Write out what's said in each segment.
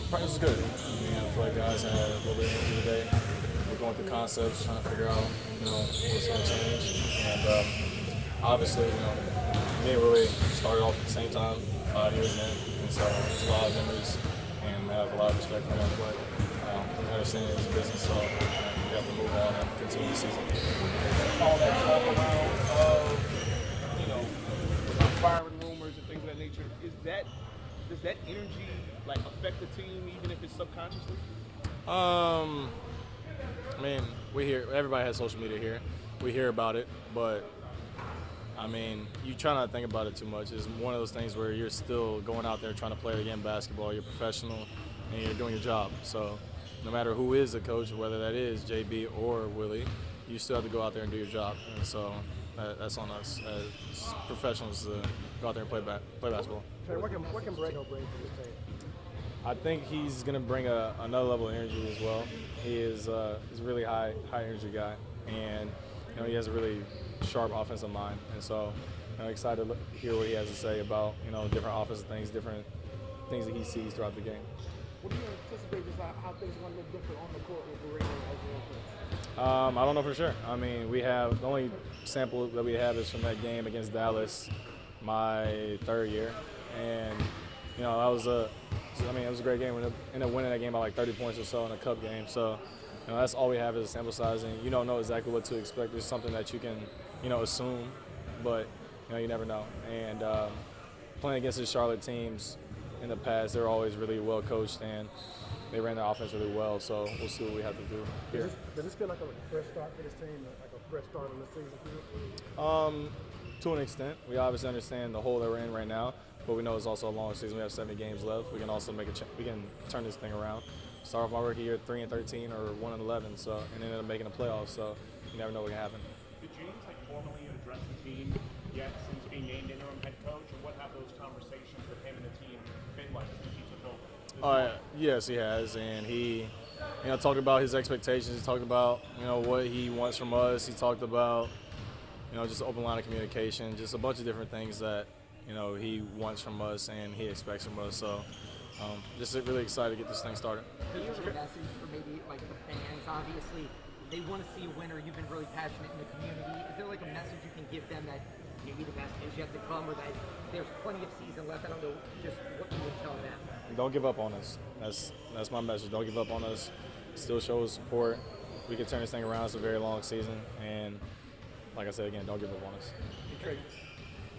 Practice was good. I feel like guys had a little bit of energy today. We're going through concepts, trying to figure out, what's going to change. And obviously, me and Willie started off at the same time, 5 years in, and so there's a lot of memories, and I have a lot of respect for him. But we understand it's a business, so we have to move on and continue the season. All that talk around firing rumors and things of that nature, does that energy affect the team even if it's subconsciously? I mean, we hear everybody has social media here. We hear about it, but I mean, you try not to think about it too much. It's one of those things where you're still going out there trying to play the game of basketball. You're professional, and you're doing your job. So no matter who is the coach, whether that is JB or Willie, you still have to go out there and do your job. And so that's on us as professionals to go out there and play basketball. What can Borrego bring to this team? I think he's going to bring another level of energy as well. He's a really high energy guy, and he has a really sharp offensive mind. And so I'm excited to hear what he has to say about different offensive things, different things that he sees throughout the game. What do you anticipate just how things are going to look different on the court with Borrego as your coach? I don't know for sure. I mean, the only sample that we have is from that game against Dallas, my third year, and it was a great game. We ended up winning that game by like 30 points or so in a cup game. So that's all we have is a sample size, and you don't know exactly what to expect. It's something that you can assume, but you never know. And playing against the Charlotte teams in the past, they're always really well coached, and they ran their offense really well. So we'll see what we have to do here. Does this feel like a fresh start for this team, like a fresh start on the season for you? To an extent, we obviously understand the hole that we're in right now, but we know it's also a long season. We have 70 games left. We can also we can turn this thing around. Start off my rookie year 3-13 or 1-11, so and end up making the playoffs. So you never know what can happen. Did James formally address the team yet since being named interim head coach, or what have those conversations with him and the team been like since he took over? Yes, he has, and he talked about his expectations. He talked about what he wants from us. He talked about just open line of communication, just a bunch of different things that he wants from us and he expects from us. So just really excited to get this thing started. Do you have a message for maybe the fans? Obviously, they want to see a winner. You've been really passionate in the community. Is there a message you can give them that maybe the best is yet to come, or that there's plenty of season left? I don't know just what you would tell them. Don't give up on us. That's my message. Don't give up on us. Still show us support. We can turn this thing around. It's a very long season, and like I said again, don't give up on us.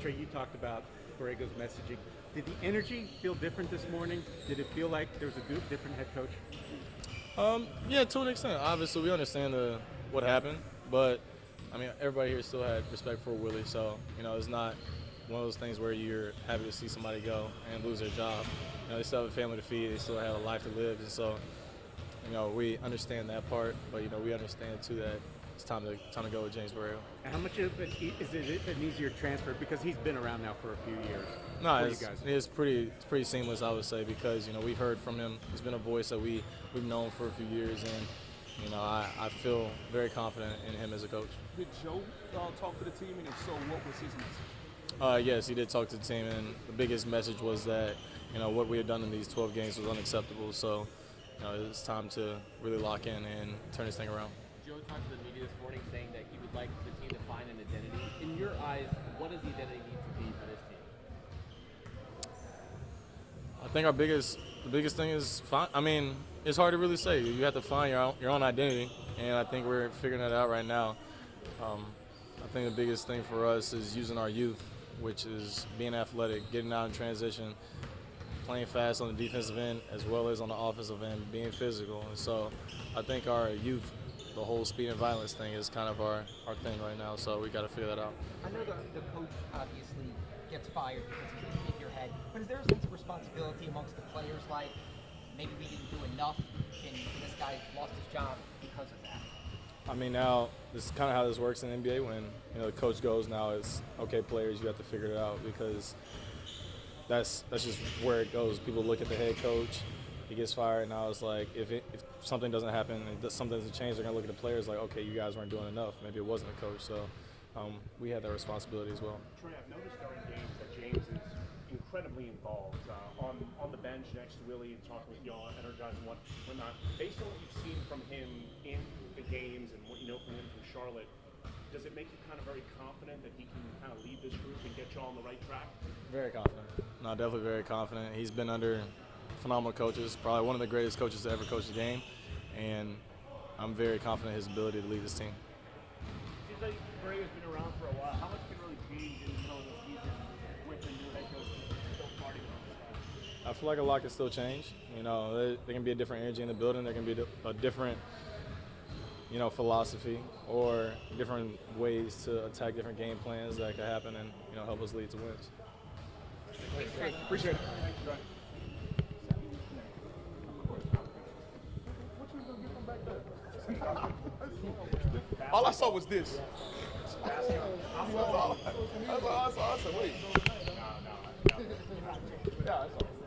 Trey, you talked about Borrego's messaging. Did the energy feel different this morning? Did it feel like there was a different head coach? Yeah, to an extent. Obviously, we understand what happened, but I mean, everybody here still had respect for Willie, so it's not one of those things where you're happy to see somebody go and lose their job. They still have a family to feed, they still have a life to live, and so we understand that part, but we understand too that it's time to go with James Borrego. And how much of it is it an easier transfer because he's been around now for a few years? No, it's pretty seamless, I would say, because we've heard from him. He's been a voice that we've known for a few years, and I feel very confident in him as a coach. Did Joe talk to the team, and if so, what was his message? Yes, he did talk to the team, and the biggest message was that what we had done in these 12 games was unacceptable. So it's time to really lock in and turn this thing around. Joe talked to the media this morning saying that he would like the team to find an identity. In your eyes, what does the identity need to be for this team? I think the biggest thing is it's hard to really say. You have to find your own identity, and I think we're figuring that out right now. I think the biggest thing for us is using our youth, which is being athletic, getting out in transition, playing fast on the defensive end as well as on the offensive end, being physical. And so I think our youth, the whole speed and violence thing is kind of our thing right now, so we got to figure that out. I know the coach obviously gets fired because he's the figurehead, but is there a sense of responsibility amongst the players, like maybe we didn't do enough and this guy lost his job because of that? I mean, now this is kind of how this works in the NBA when the coach goes. Now it's okay, players, you have to figure it out, because that's just where it goes. People look at the head coach, he gets fired. Now it's like if something doesn't happen and something doesn't change, they're gonna look at the players like, okay, you guys weren't doing enough. Maybe it wasn't the coach. So we had that responsibility as well. Trey, I've noticed during games that James is incredibly involved. On the bench next to Willie and talking with y'all, energizing whatnot. Based on what you've seen from him in the games and what you know from him from Charlotte, does it make you kind of very confident that he can kind of lead this group and get y'all on the right track? Very confident. No, definitely very confident. He's been under phenomenal coaches, probably one of the greatest coaches to ever coach the game, and I'm very confident in his ability to lead this team. Seems like Bray has been around for a while. How much can really change in the middle of the season with the new head coach still starting on? I feel like a lot can still change. You know, there can be a different energy in the building. There can be a different, you know, philosophy or different ways to attack different game plans that could happen and, you know, help us lead to wins. Appreciate it. All I saw was this. That's all I saw. Wait. No. Yeah, that's all.